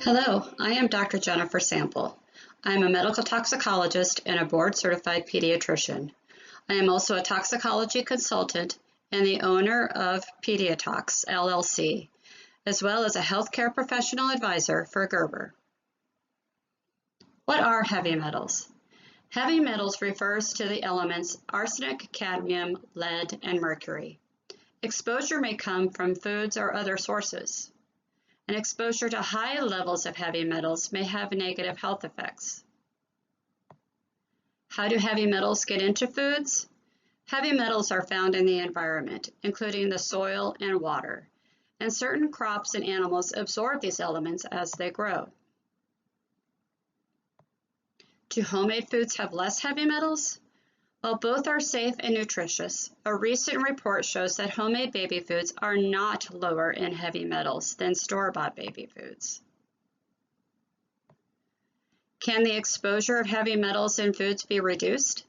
Hello, I am Dr. Jennifer Sample. I am a medical toxicologist and a board-certified pediatrician. I am also a toxicology consultant and the owner of Pediatox, LLC, as well as a healthcare professional advisor for Gerber. What are heavy metals? Heavy metals refers to the elements arsenic, cadmium, lead, and mercury. Exposure may come from foods or other sources. And exposure to high levels of heavy metals may have negative health effects. How do heavy metals get into foods? Heavy metals are found in the environment, including the soil and water, and certain crops and animals absorb these elements as they grow. Do homemade foods have less heavy metals? While both are safe and nutritious, a recent report shows that homemade baby foods are not lower in heavy metals than store-bought baby foods. Can the exposure of heavy metals in foods be reduced?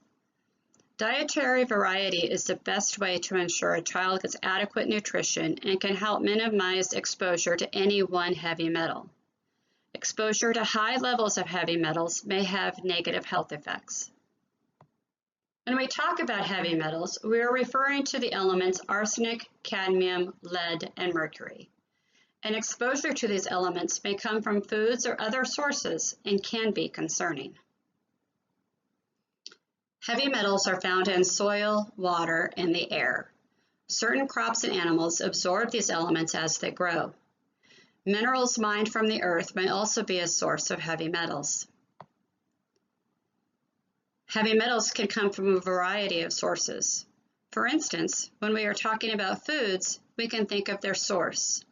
Dietary variety is the best way to ensure a child gets adequate nutrition and can help minimize exposure to any one heavy metal. Exposure to high levels of heavy metals may have negative health effects. When we talk about heavy metals, we are referring to the elements arsenic, cadmium, lead, and mercury. And exposure to these elements may come from foods or other sources and can be concerning. Heavy metals are found in soil, water, and the air. Certain crops and animals absorb these elements as they grow. Minerals mined from the earth may also be a source of heavy metals. Heavy metals can come from a variety of sources. For instance, when we are talking about foods, we can think of their source.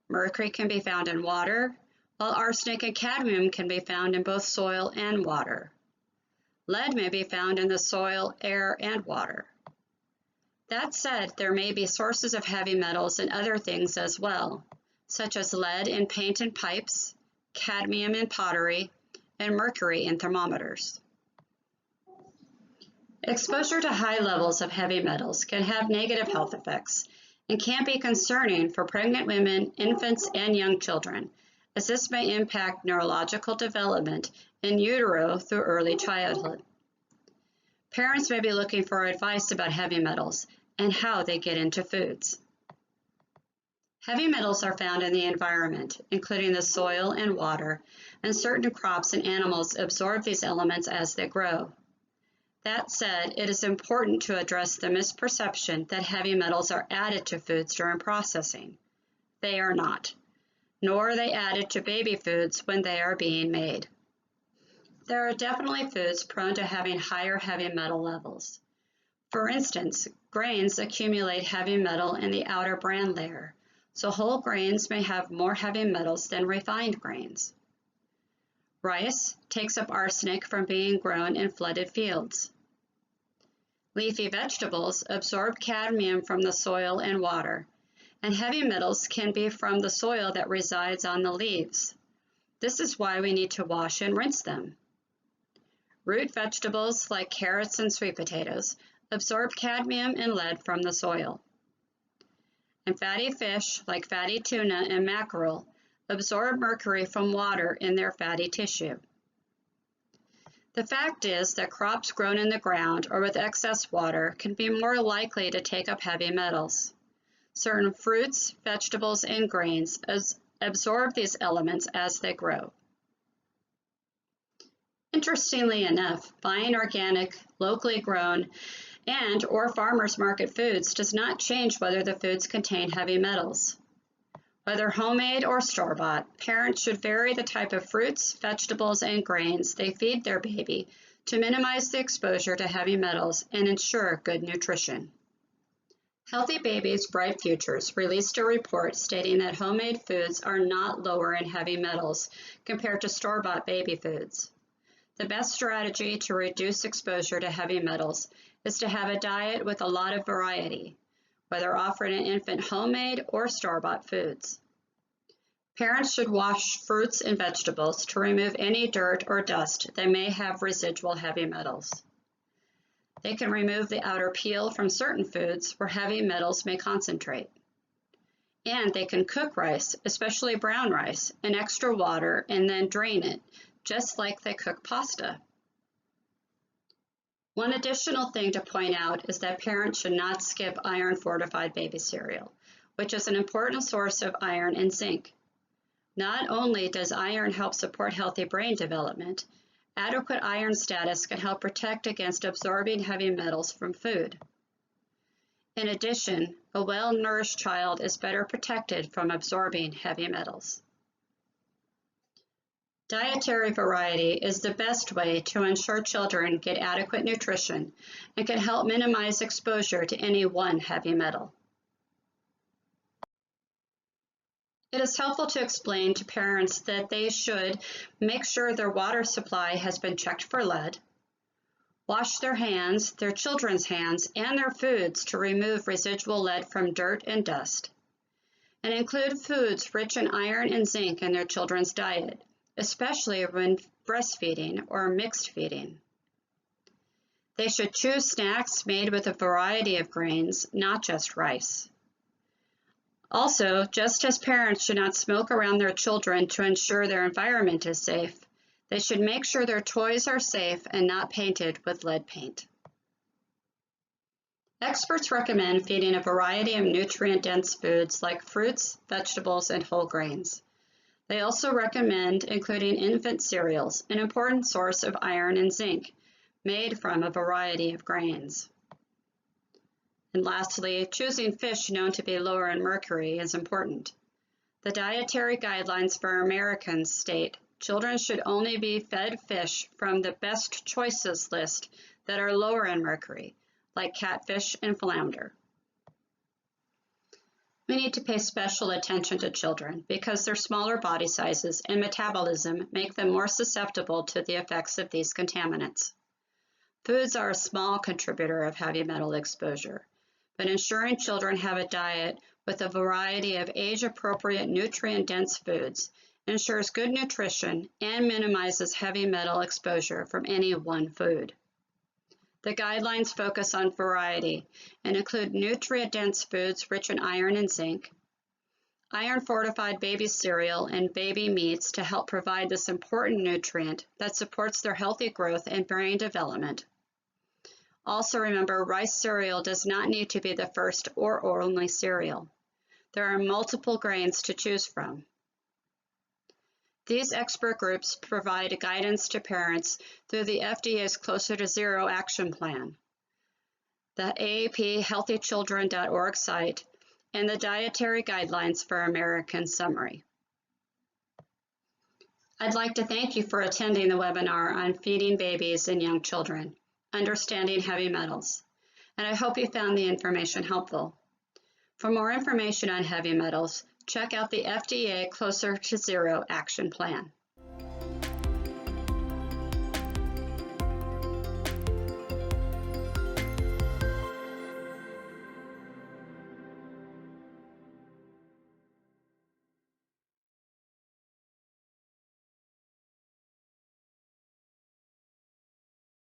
Mercury can be found in water, while arsenic and cadmium can be found in both soil and water. Lead may be found in the soil, air, and water. That said, there may be sources of heavy metals in other things as well, such as lead in paint and pipes, cadmium in pottery, and mercury in thermometers. Exposure to high levels of heavy metals can have negative health effects and can be concerning for pregnant women, infants, and young children, as this may impact neurological development in utero through early childhood. Parents may be looking for advice about heavy metals and how they get into foods. Heavy metals are found in the environment, including the soil and water, and certain crops and animals absorb these elements as they grow. That said, it is important to address the misperception that heavy metals are added to foods during processing. They are not, nor are they added to baby foods when they are being made. There are definitely foods prone to having higher heavy metal levels. For instance, grains accumulate heavy metal in the outer bran layer, so whole grains may have more heavy metals than refined grains. Rice takes up arsenic from being grown in flooded fields. Leafy vegetables absorb cadmium from the soil and water, and heavy metals can be from the soil that resides on the leaves. This is why we need to wash and rinse them. Root vegetables like carrots and sweet potatoes absorb cadmium and lead from the soil. And fatty fish like fatty tuna and mackerel absorb mercury from water in their fatty tissue. The fact is that crops grown in the ground or with excess water can be more likely to take up heavy metals. Certain fruits, vegetables, and grains absorb these elements as they grow. Interestingly enough, buying organic, locally grown, or farmers market foods does not change whether the foods contain heavy metals. Whether homemade or store-bought, parents should vary the type of fruits, vegetables, and grains they feed their baby to minimize the exposure to heavy metals and ensure good nutrition. Healthy Babies, Bright Futures released a report stating that homemade foods are not lower in heavy metals compared to store-bought baby foods. The best strategy to reduce exposure to heavy metals is to have a diet with a lot of variety, whether offered in infant homemade or store-bought foods. Parents should wash fruits and vegetables to remove any dirt or dust that may have residual heavy metals. They can remove the outer peel from certain foods where heavy metals may concentrate. And they can cook rice, especially brown rice, in extra water and then drain it, just like they cook pasta. One additional thing to point out is that parents should not skip iron-fortified baby cereal, which is an important source of iron and zinc. Not only does iron help support healthy brain development, adequate iron status can help protect against absorbing heavy metals from food. In addition, a well-nourished child is better protected from absorbing heavy metals. Dietary variety is the best way to ensure children get adequate nutrition and can help minimize exposure to any one heavy metal. It is helpful to explain to parents that they should make sure their water supply has been checked for lead, wash their hands, their children's hands, and their foods to remove residual lead from dirt and dust, and include foods rich in iron and zinc in their children's diet, especially when breastfeeding or mixed feeding. They should choose snacks made with a variety of grains, not just rice. Also, just as parents should not smoke around their children to ensure their environment is safe, they should make sure their toys are safe and not painted with lead paint. Experts recommend feeding a variety of nutrient-dense foods like fruits, vegetables, and whole grains. They also recommend including infant cereals, an important source of iron and zinc, made from a variety of grains. And lastly, choosing fish known to be lower in mercury is important. The dietary guidelines for Americans state children should only be fed fish from the best choices list that are lower in mercury, like catfish and flounder. We need to pay special attention to children because their smaller body sizes and metabolism make them more susceptible to the effects of these contaminants. Foods are a small contributor of heavy metal exposure, but ensuring children have a diet with a variety of age-appropriate nutrient-dense foods ensures good nutrition and minimizes heavy metal exposure from any one food. The guidelines focus on variety and include nutrient-dense foods rich in iron and zinc, iron-fortified baby cereal and baby meats to help provide this important nutrient that supports their healthy growth and brain development. Also remember, rice cereal does not need to be the first or only cereal. There are multiple grains to choose from. These expert groups provide guidance to parents through the FDA's Closer to Zero Action Plan, the AAPHealthyChildren.org site, and the Dietary Guidelines for Americans summary. I'd like to thank you for attending the webinar on feeding babies and young children, understanding heavy metals, and I hope you found the information helpful. For more information on heavy metals, check out the FDA Closer to Zero Action Plan.